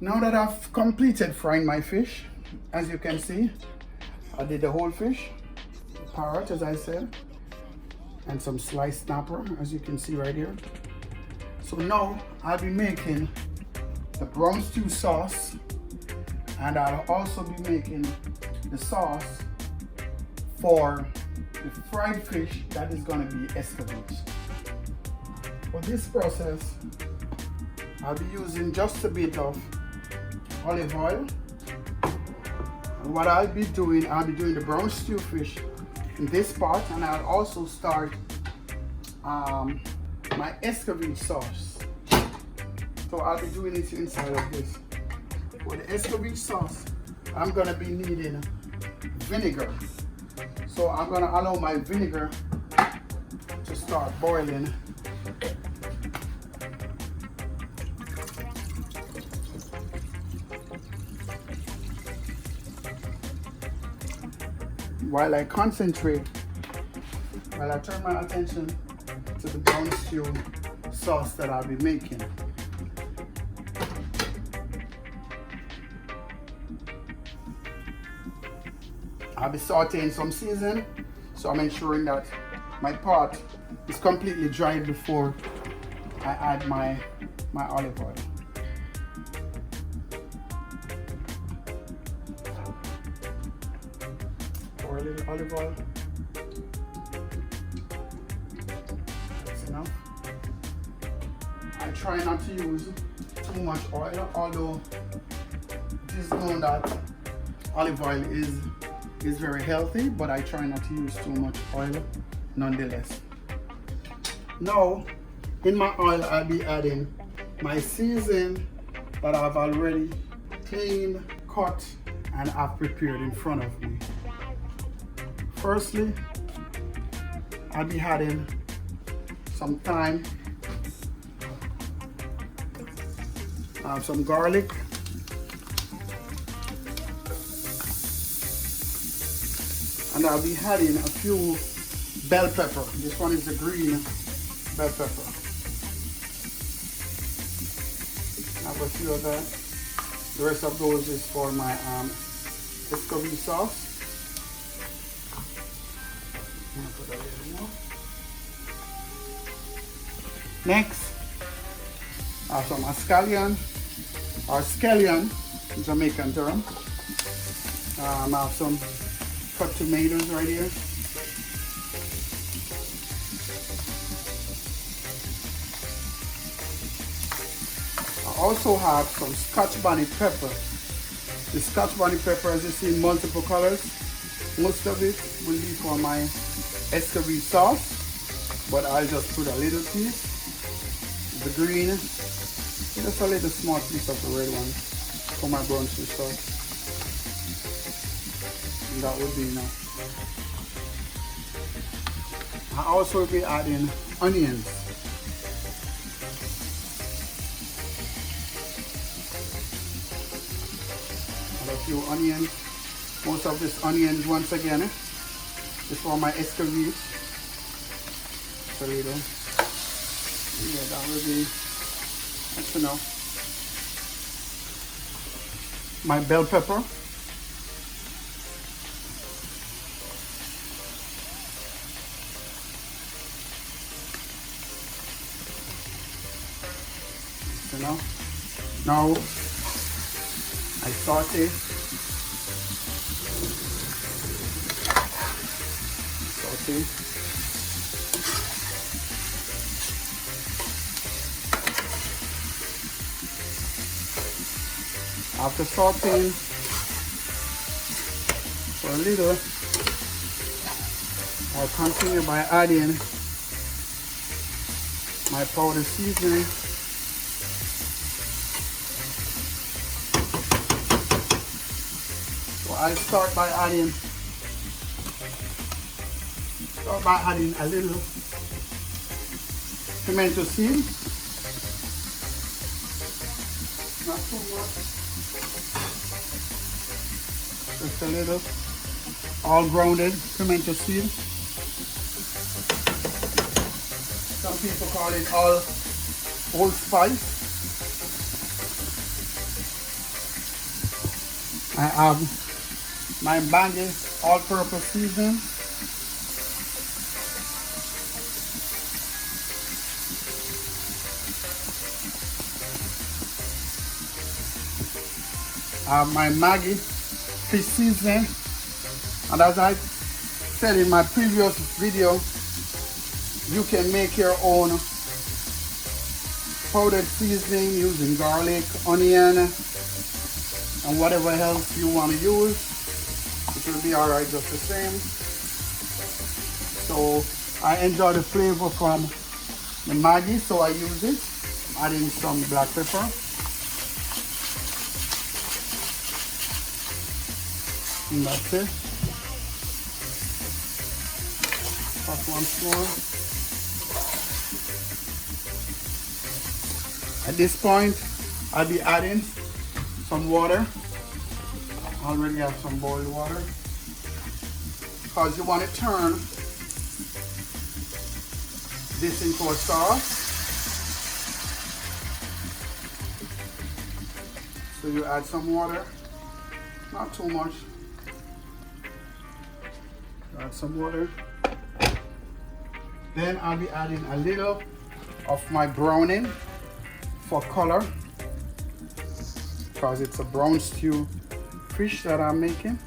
Now that I've completed frying my fish, as you can see, I did the whole fish, the parrot as I said, and some sliced snapper as you can see right here. So now I'll be making the brown stew sauce, and I'll also be making the sauce for the fried fish that is going to be escovietch. For this process, I'll be using just a bit of olive oil. And what I'll be doing the brown stew fish in this pot, and I'll also start my escovietch sauce. So I'll be doing it inside of this. For the escovietch sauce, I'm gonna be needing vinegar. So I'm gonna allow my vinegar to start boiling. While I concentrate, while I turn my attention to the brown stew sauce that I'll be making. I'll be sauteing some seasoning, so I'm ensuring that my pot is completely dried before I add my olive oil. Pour a little olive oil. That's enough. I try not to use too much oil, although it is known that olive oil is very healthy, but I try not to use too much oil nonetheless. Now, in my oil, I'll be adding my seasoning that I've already cleaned, cut, and I've prepared in front of me. Firstly, I'll be adding some thyme, some garlic, and I'll be adding a few bell pepper. This one is the green bell pepper. I have a few of that. The rest of those is for my escovietch sauce. I'm gonna put a little more. Next, I have some scallion, or scallion, Jamaican term. I have some cut tomatoes right here. I also have some Scotch bonnet pepper. The Scotch bonnet pepper, as you see, in multiple colors. Most of it will be for my escovietch sauce, but I'll just put a little piece. The green, just a little small piece of the red one for my brown stew sauce. And that would be enough. I also will be adding onions. Add a few onions. Most of this onions, once again, is for my escovietch. So little. Yeah, that will be, that's enough. My bell pepper. That's enough. Now, I saute. After sauteing for a little, I'll continue by adding my powder seasoning. So I'll start by adding a little pimento seed. Not too much. Just a little all grounded pimento seed. Some people call it allspice. I have my Maggi all-purpose seasoning. I have my Maggi fish seasoning, and as I said in my previous video, you can make your own powdered seasoning using garlic, onion, and whatever else you want to use. It will be alright just the same. So I enjoy the flavor from the Maggi, so I use it. Adding some black pepper. And that's it. Pop once more. At this point, I'll be adding some water. I already have some boiled water. Because you want to turn this into a sauce. So you add some water, not too much. Add some water. Then I'll be adding a little of my browning for color, because it's a brown stew fish that I'm making.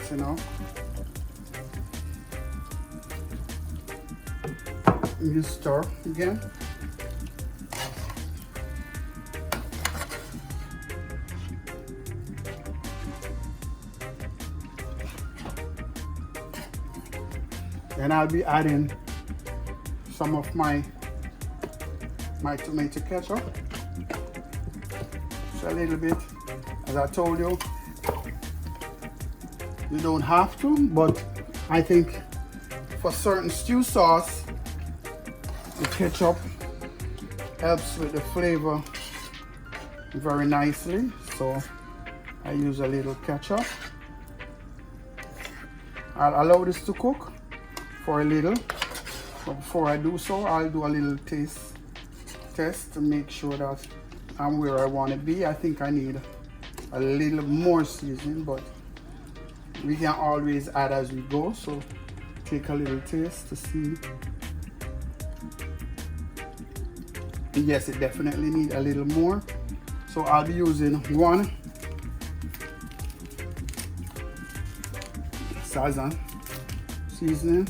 So now you stir again. Then I'll be adding some of my tomato ketchup. Just a little bit. As I told you, you don't have to, but I think for certain stew sauce, the ketchup helps with the flavor very nicely. So I use a little ketchup. I'll allow this to cook for a little, but before I do so, I'll do a little taste test to make sure that I'm where I want to be. I think I need a little more seasoning, but we can always add as we go. So take a little taste to see. Yes, it definitely needs a little more. So I'll be using one Sazon seasoning.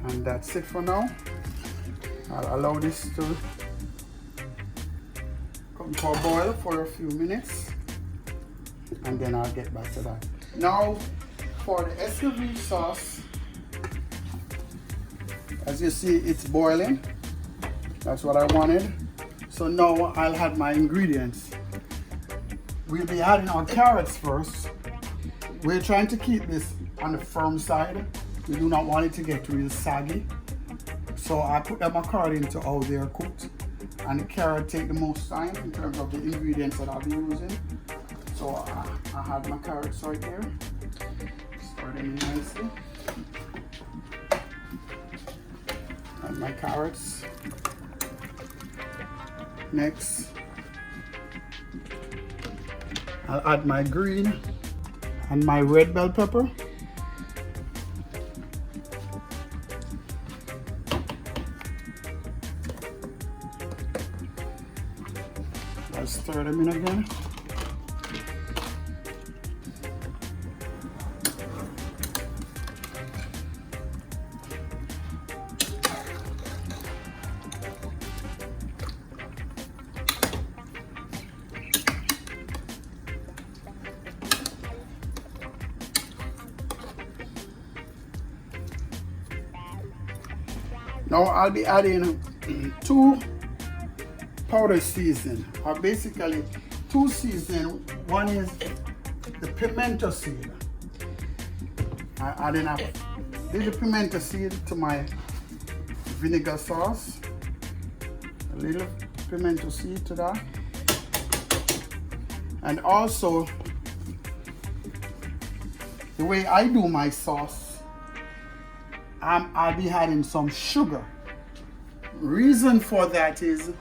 And that's it for now. I'll allow this to come to a boil for a few minutes, and then I'll get back to that. Now for the Escovietch sauce, as you see, it's boiling. That's what I wanted. So now I'll add my ingredients. We'll be adding our carrots first. We're trying to keep this on the firm side. We do not want it to get real saggy. So I put them according to how they're cooked. And the carrot take the most time in terms of the ingredients that I'll be using. So I have my carrots right there. Stir them in nicely. Add my carrots. Next, I'll add my green and my red bell pepper. I'll stir them in again. Now I'll be adding 2 powder seasoning, or basically 2 seasoning. One is the pimento seed. I'm adding a little pimento seed to my vinegar sauce. A little pimento seed to that. And also, the way I do my sauce, I'll be adding some sugar. Reason for that is,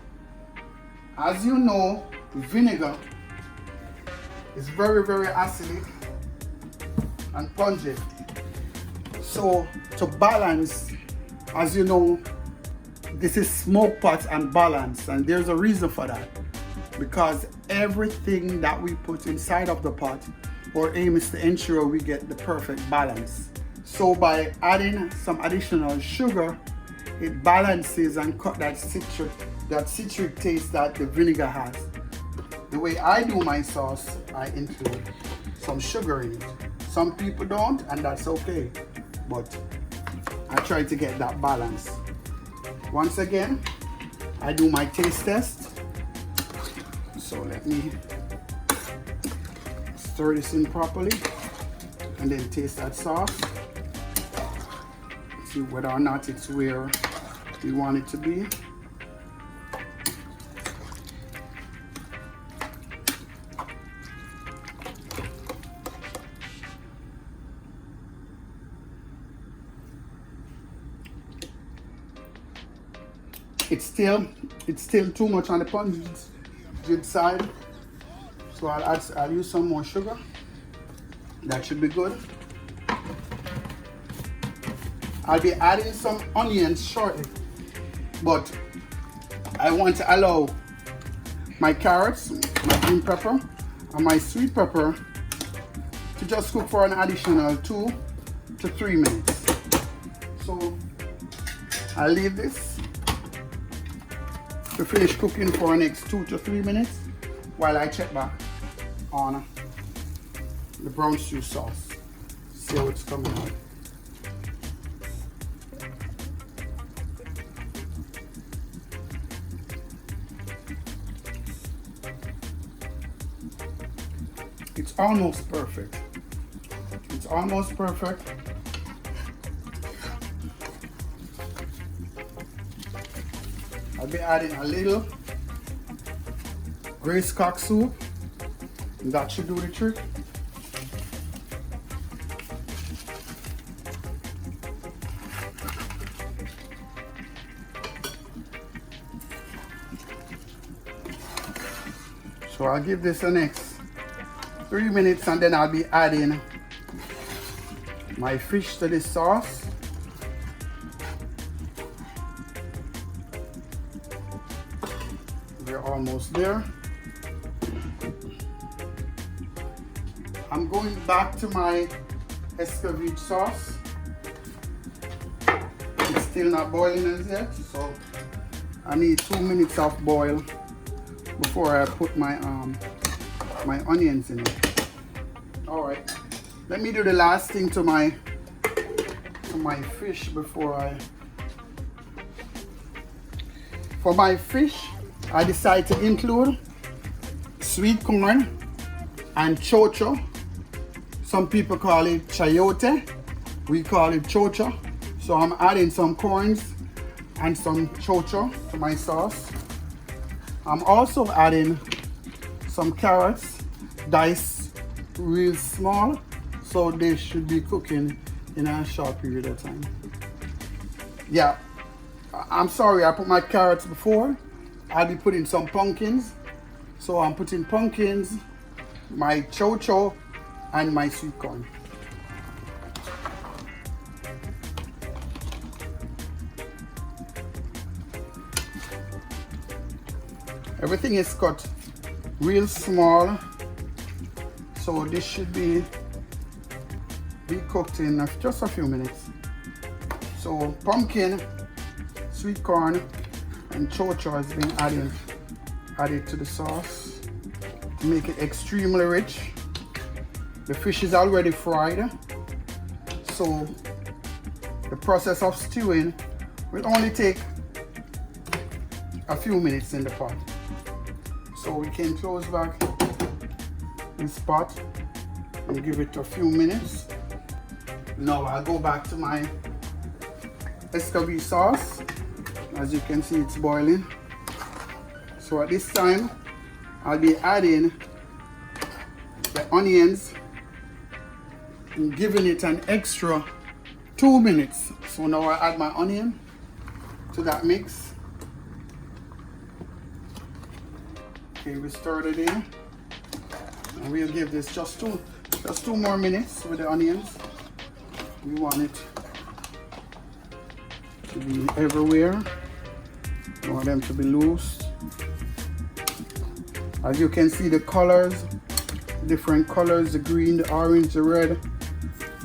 as you know, vinegar is very, very acidic and pungent. So to balance, as you know, this is Smokepot and balance, and there's a reason for that. Because everything that we put inside of the pot, our aim is to ensure we get the perfect balance. So by adding some additional sugar, it balances and cut that citric taste that the vinegar has. The way I do my sauce, I include some sugar in it. Some people don't, and that's okay. But I try to get that balance. Once again, I do my taste test. So let me stir this in properly and then taste that sauce. See whether or not it's where we want it to be. It's still too much on the pungent side, so I'll use some more sugar. That should be good. I'll be adding some onions shortly, but I want to allow my carrots, my green pepper, and my sweet pepper to just cook for an additional 2 to 3 minutes. So I'll leave this to finish cooking for the next 2 to 3 minutes while I check back on the brown stew sauce. See how it's coming out. It's almost perfect. It's almost perfect. I'll be adding a little Grace cock soup, and that should do the trick. So I'll give this the next 3 minutes, and then I'll be adding my fish to this sauce. We're almost there. I'm going back to my Escovietch sauce. It's still not boiling as yet, so I need 2 minutes of boil before I put my my onions in it. All right, let me do the last thing to my fish before for my fish, I decide to include sweet corn and chocho. Some people call it chayote, we call it chocho. So I'm adding some corns and some chocho to my sauce. I'm also adding some carrots, diced real small, so they should be cooking in a short period of time. Yeah, I'm sorry, I put my carrots before. I'll be putting some pumpkins. So I'm putting pumpkins, my chocho, and my sweet corn. Everything is cut real small, so this should be cooked in just a few minutes. So pumpkin, sweet corn, and chocho has been added to the sauce to make it extremely rich. The fish is already fried, so the process of stewing will only take a few minutes in the pot. So we can close back this pot and give it a few minutes. Now I'll go back to my Escovietch sauce. As you can see, it's boiling. So at this time, I'll be adding the onions and giving it an extra 2 minutes. So now I add my onion to that mix. Okay, we stir it in. And we'll give this just two more minutes with the onions. We want it to be everywhere. We want them to be loose. As you can see, the colors, different colors, the green, the orange, the red,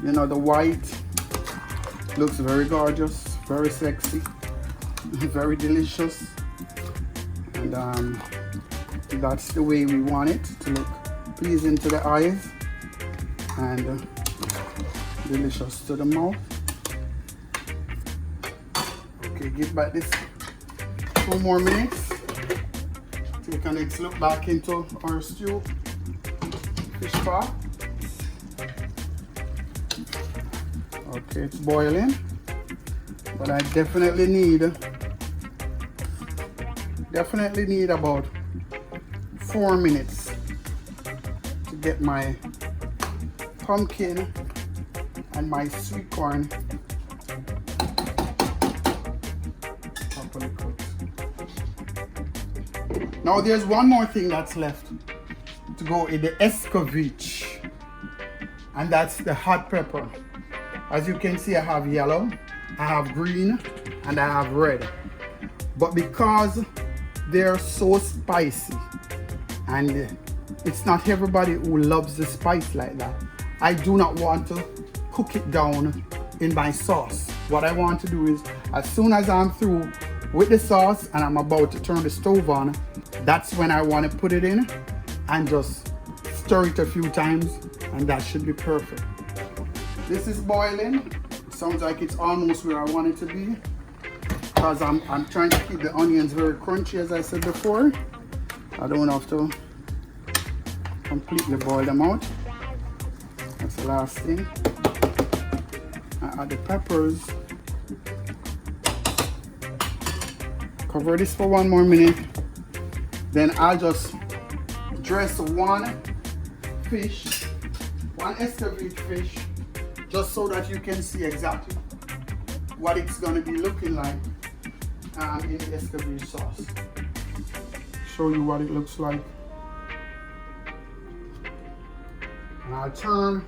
you know, the white, looks very gorgeous, very sexy, very delicious. And that's the way we want it to look, pleasing to the eyes and delicious to the mouth. Okay, give back this 2 more minutes. Take a next look back into our stew fish pot. Okay, it's boiling, but I definitely need about 4 minutes to get my pumpkin and my sweet corn properly cooked. Now there's one more thing that's left to go in the Escovietch, and that's the hot pepper. As you can see, I have yellow, I have green, and I have red. But because they're so spicy, and it's not everybody who loves the spice like that, I do not want to cook it down in my sauce. What I want to do is, as soon as I'm through with the sauce and I'm about to turn the stove on, that's when I want to put it in and just stir it a few times, and that should be perfect. This is boiling. It sounds like it's almost where I want it to be, because I'm trying to keep the onions very crunchy, as I said before. I don't have to completely boil them out. That's the last thing. I add the peppers. Cover this for 1 more minute. Then I'll just dress one Escovietch fish, just so that you can see exactly what it's going to be looking like in the Escovietch sauce. Show you what it looks like. And I'll turn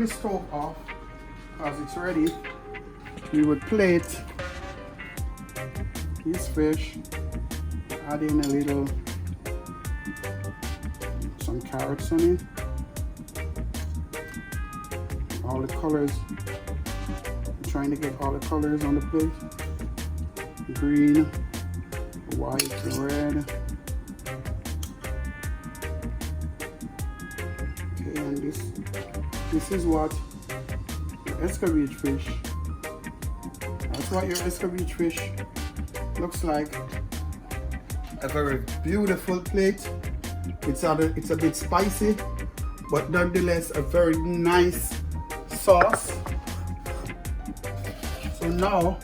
the stove off because it's ready. We would plate this fish, add in some carrots on it, all the colors. I'm trying to get all the colors on the plate: green, white, red. Okay, and this is what your Escovietch fish. That's what your Escovietch fish looks like. A very beautiful plate. It's a bit spicy, but nonetheless a very nice sauce. So now,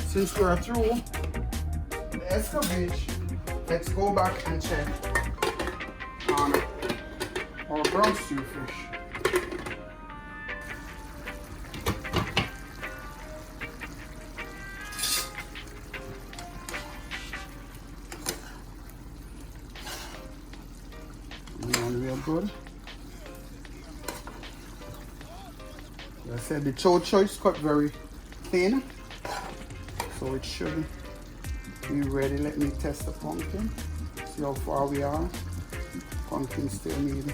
since we're through the Escovietch, let's go back and check on our brown stew fish. Real good. As I said, the chow is cut very thin, so it should be ready. Let me test the pumpkin, see how far we are. Pumpkin still need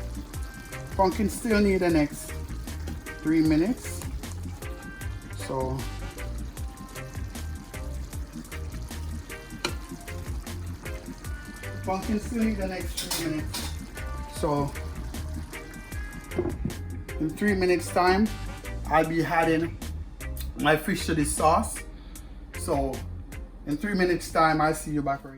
the next 3 minutes. So pumpkin still need the next 3 minutes. So in 3 minutes time, I'll be adding my fish to this sauce. So in 3 minutes time, I'll see you back right.